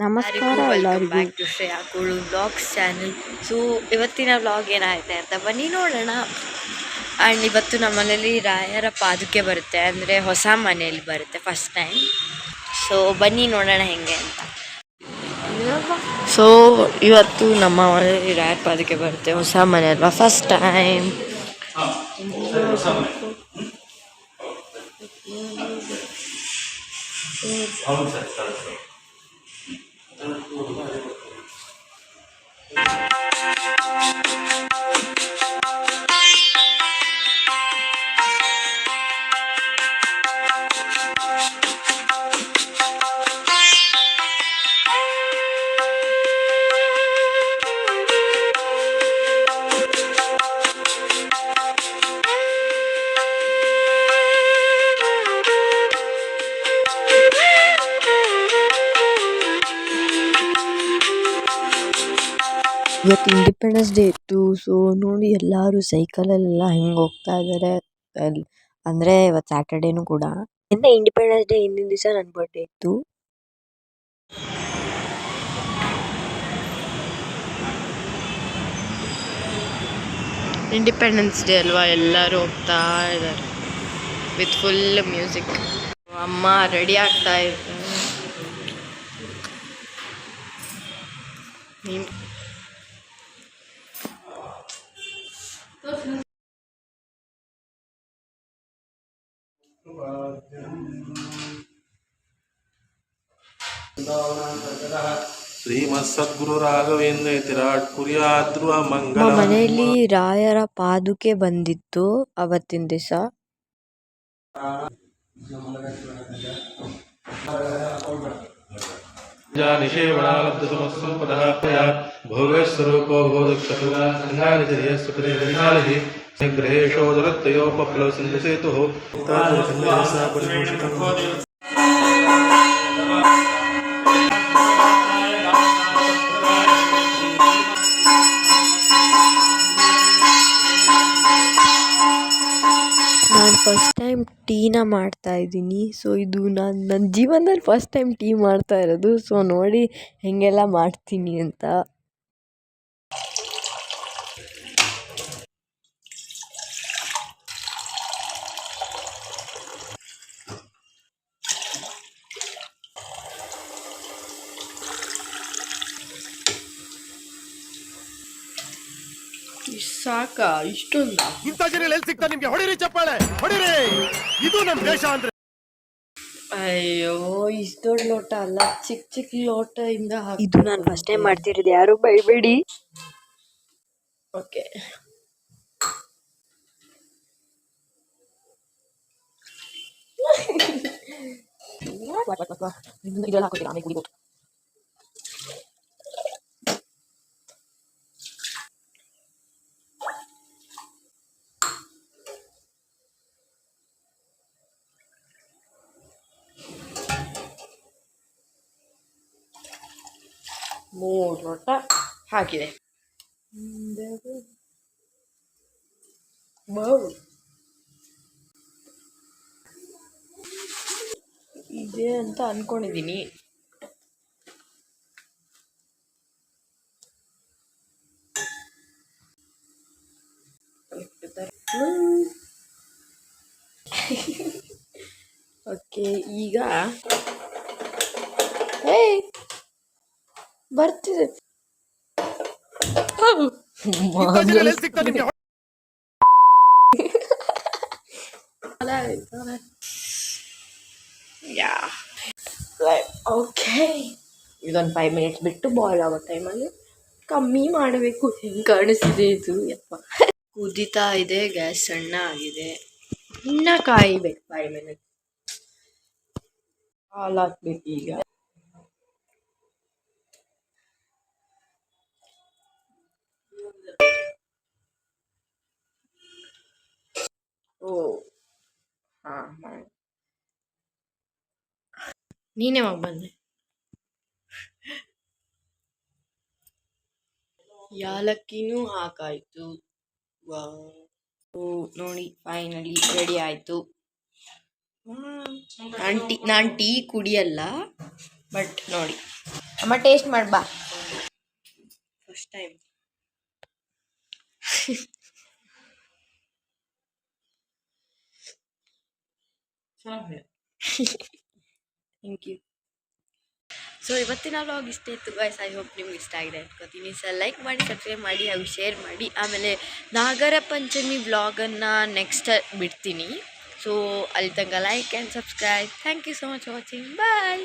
ನಮಸ್ಕಾರ welcome back to Shreya ಕೂಳು vlogs channel. So ಇವತ್ತಿನ ವ್ಲಾಗ್ ಏನಾಗುತ್ತೆ ಅಂತ ಬನ್ನಿ ನೋಡೋಣ. ಆ್ಯಂಡ್ ಇವತ್ತು ನಮ್ಮ ಮನೇಲಿ ರಾಯರ ಪಾದುಕೆ ಬರುತ್ತೆ, ಅಂದರೆ ಹೊಸ ಮನೆಯಲ್ಲಿ ಬರುತ್ತೆ ಫಸ್ಟ್ ಟೈಮ್. ಸೊ ಬನ್ನಿ ನೋಡೋಣ ಹೆಂಗೆ ಅಂತ. ಸೊ ಇವತ್ತು ನಮ್ಮ ಮನೆಯಲ್ಲಿ ರಾಯರ ಪಾದುಕೆ ಬರುತ್ತೆ, ಹೊಸ ಮನೆ ಅಲ್ವಾ, ಫಸ್ಟ್ ಟೈಮ್. ಇವತ್ತು ಇಂಡಿಪೆಂಡೆನ್ಸ್ ಡೇ ಇತ್ತು. ಸೊ ನೋಡಿ ಎಲ್ಲರೂ ಸೈಕಲಲ್ಲೆಲ್ಲ ಹೆಂಗೆ ಹೋಗ್ತಾ ಇದ್ದಾರೆ. ಅಂದರೆ ಇವತ್ತು ಸ್ಯಾಟರ್ಡೇನೂ ಕೂಡ. ಇಂದ ಇಂಡಿಪೆಂಡೆನ್ಸ್ ಡೇ ಹಿಂದಿನ ದಿವಸ ನನ್ನ ಬರ್ಡೇ ಇತ್ತು. ಇಂಡಿಪೆಂಡೆನ್ಸ್ ಡೇ ಅಲ್ವಾ, ಎಲ್ಲರೂ ಹೋಗ್ತಾ ಇದ್ದಾರೆ ವಿತ್ ಫುಲ್ ಮ್ಯೂಸಿಕ್. ಅಮ್ಮ ರೆಡಿ ಆಗ್ತಾ ಇದ್ದಾರೆ. ಶ್ರೀಮತ್ ಸದ್ಗುರು ರಾಘವೇಂದ್ರ ತಿರಾಟ್ ಕುರಿಯಾದ್ರುವ ಮಂಗಲ. ಮನೆಯಲ್ಲಿ ರಾಯರ ಪಾದುಕೆ ಬಂದಿತ್ತು ಅವತ್ತಿನ ದಿವಸ. ನಾನು ಫಸ್ಟ್ ಟೈಮ್ ಟೀನ ಮಾಡ್ತಾ ಇದ್ದೀನಿ. ಸೊ ಇದು ನನ್ನ ಜೀವನದಲ್ಲಿ ಫಸ್ಟ್ ಟೈಮ್ ಟೀ ಮಾಡ್ತಾ ಇರೋದು. ಸೊ ನೋಡಿ ಹೆಂಗೆಲ್ಲ ಮಾಡ್ತೀನಿ ಅಂತ. ಸಾಕಾ ಇಷ್ಟೊಂದ? ಇಂಥ ಜನ ಎಲ್ಲಿ ಸಿಗ್ತಾ ನಿಮ್ಗೆ? ಹೊಡಿರಿ ಚಪ್ಪಾಳೆ, ಹೊಡಿರಿ. ಇದು ನಮ್ ದೇಶ ಅಂದ್ರೆ. ಅಯ್ಯೋ ಇಷ್ಟು ದೊಡ್ಡ ಲೋಟ ಅಲ್ಲ, ಚಿಕ್ಕ ಚಿಕ್ಕ ಲೋಟ ಇಂದ. ಇದು ನಾನು ಫಸ್ಟ್ ಟೈಮ್ ಮಾಡ್ತಿರೋದು, ಯಾರು ಬೈಬೇಡಿ. ಓಕೆ ಇದೆಲ್ಲ ಹಾಕೋತೀರಾ ಆಮೇಲೆ ಕುಡಿಬೋದು. ಮೂರು ಲೋಟ ಹಾಕಿದೆ. ಇದೆ ಅಂತ ಅನ್ಕೊಂಡಿದ್ದೀನಿ. ಓಕೆ ಈಗ ಬರ್ತಿದೆ. ಓಕೆ ಇದೊಂದು 5 ಮಿನಿಟ್ಸ್ ಬಿಟ್ಟು ಬಾಯ್ಲ್ ಆಗೋ ಟೈಮಲ್ಲಿ ಕಮ್ಮಿ ಮಾಡಬೇಕು. ಹೆಂಗೆ ಕಾಣಿಸ್ತಿದೆ ಇದು ಯಪ್ಪ. ಕುದೀತಾ ಇದೆ, ಗ್ಯಾಸ್ ಸಣ್ಣ ಆಗಿದೆ, ಇನ್ನ ಕಾಯಿಬೇಕು 5 ಮಿನಿಟ್ಸ್. ಹಾಲು ಹಾಕ್ಬೇಕು ಈಗ. ಓ ಹಾಂ ನೀನೇ ಯಾವಾಗ ಬಂದೆ? ಯಾಲಕ್ಕಿನೂ ಹಾಕಾಯ್ತು. ನೋಡಿ ಫೈನಲಿ ರೆಡಿ ಆಯಿತು. ನಾನು ಟೀ ಕುಡಿಯಲ್ಲ, ಬಟ್ ನೋಡಿ ಅಮ್ಮ ಟೇಸ್ಟ್ ಮಾಡ್ಬಾ first time. Thank you. So ಇವತ್ತಿನ ವ್ಲಾಗ್ ಇಷ್ಟೇ ಇತ್ತು ಗೈಸ್. ಐ ಹೋಪ್ ನಿಮ್ಗೆ ಇಷ್ಟ ಆಗಿದೆ ಅನ್ಕೋತೀನಿ. ಸರ್ ಲೈಕ್ ಮಾಡಿ, ಸಬ್ಸ್ಕ್ರೈಬ್ ಮಾಡಿ ಹಾಗೂ ಶೇರ್ ಮಾಡಿ. ಆಮೇಲೆ ನಾಗರ ಪಂಚಮಿ ವ್ಲಾಗನ್ನು ನೆಕ್ಸ್ಟ್ ಬಿಡ್ತೀನಿ. ಸೊ ಅಲ್ಲಿ ತನಕ like and subscribe. Thank you so much for watching. Bye.